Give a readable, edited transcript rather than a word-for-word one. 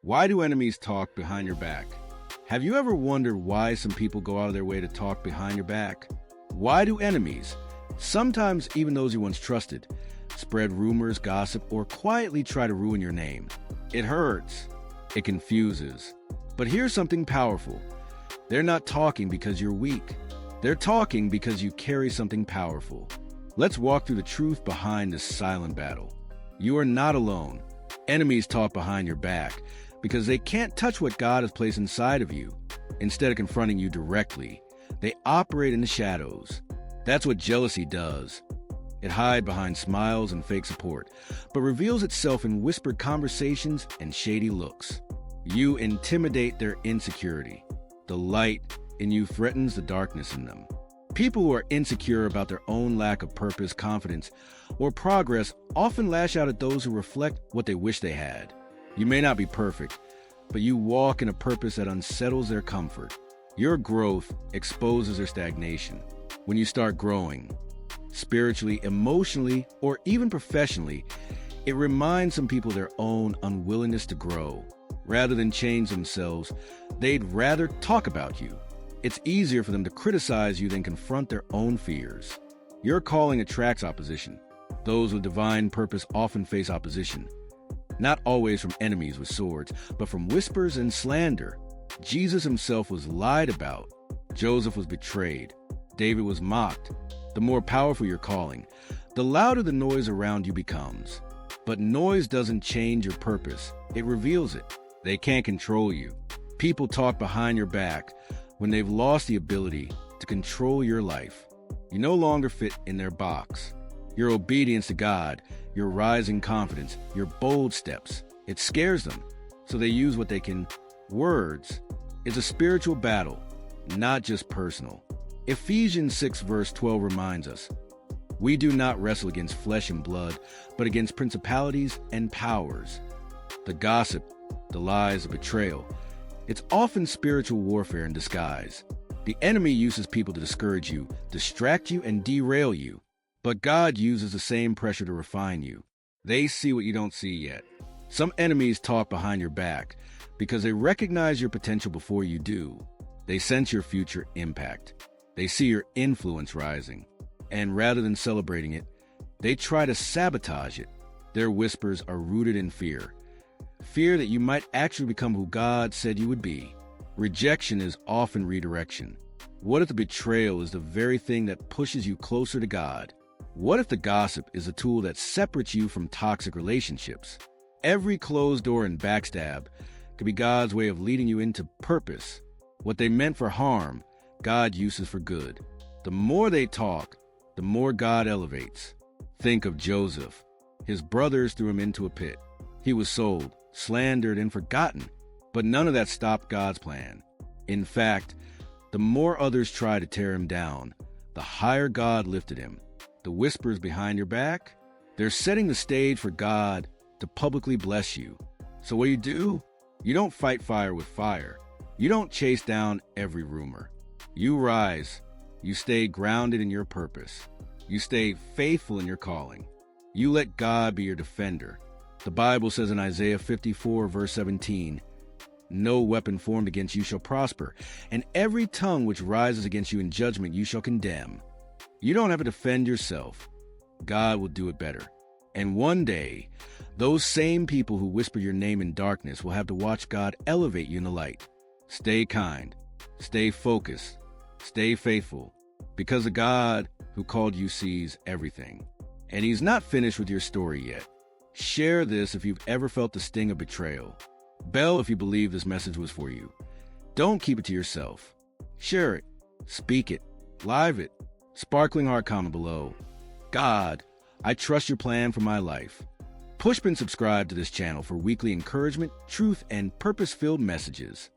Why do enemies talk behind your back? Have you ever wondered why some people go out of their way to talk behind your back? Why do enemies, sometimes even those you once trusted, spread rumors, gossip, or quietly try to ruin your name? It hurts. It confuses. But here's something powerful. They're not talking because you're weak. They're talking because you carry something powerful. Let's walk through the truth behind this silent battle. You are not alone. Enemies talk behind your back because they can't touch what God has placed inside of you. Instead of confronting you directly, they operate in the shadows. That's what jealousy does. It hides behind smiles and fake support, but reveals itself in whispered conversations and shady looks. You intimidate their insecurity. The light in you threatens the darkness in them. People who are insecure about their own lack of purpose, confidence, or progress often lash out at those who reflect what they wish they had. You may not be perfect, but you walk in a purpose that unsettles their comfort. Your growth exposes their stagnation. When you start growing, spiritually, emotionally, or even professionally, it reminds some people of their own unwillingness to grow. Rather than change themselves, they'd rather talk about you. It's easier for them to criticize you than confront their own fears. Your calling attracts opposition. Those with divine purpose often face opposition. Not always from enemies with swords, but from whispers and slander. Jesus himself was lied about. Joseph was betrayed. David was mocked. The more powerful your calling, the louder the noise around you becomes. But noise doesn't change your purpose. It reveals it. They can't control you. People talk behind your back when they've lost the ability to control your life. You no longer fit in their box. Your obedience to God, your rising confidence, your bold steps, it scares them, so they use what they can. Words is a spiritual battle, not just personal. Ephesians 6 verse 12 reminds us, we do not wrestle against flesh and blood, but against principalities and powers. The gossip, the lies, the betrayal, it's often spiritual warfare in disguise. The enemy uses people to discourage you, distract you, and derail you. But God uses the same pressure to refine you. They see what you don't see yet. Some enemies talk behind your back because they recognize your potential before you do. They sense your future impact. They see your influence rising. And rather than celebrating it, they try to sabotage it. Their whispers are rooted in fear. Fear that you might actually become who God said you would be. Rejection is often redirection. What if the betrayal is the very thing that pushes you closer to God? What if the gossip is a tool that separates you from toxic relationships? Every closed door and backstab could be God's way of leading you into purpose. What they meant for harm, God uses for good. The more they talk, the more God elevates. Think of Joseph. His brothers threw him into a pit. He was sold, slandered, and forgotten. But none of that stopped God's plan. In fact, the more others tried to tear him down, the higher God lifted him. The whispers behind your back, they're setting the stage for God to publicly bless you. So what do? You don't fight fire with fire. You don't chase down every rumor. You rise. You stay grounded in your purpose. You stay faithful in your calling. You let God be your defender. The Bible says in Isaiah 54 verse 17, no weapon formed against you shall prosper, and every tongue which rises against you in judgment you shall condemn. You don't have to defend yourself. God will do it better. And one day, those same people who whisper your name in darkness will have to watch God elevate you in the light. Stay kind. Stay focused. Stay faithful. Because the God who called you sees everything. And he's not finished with your story yet. Share this if you've ever felt the sting of betrayal. Bell if you believe this message was for you. Don't keep it to yourself. Share it. Speak it. Live it. Sparkling heart comment below. God, I trust your plan for my life. Push and subscribe to this channel for weekly encouragement, truth, and purpose-filled messages.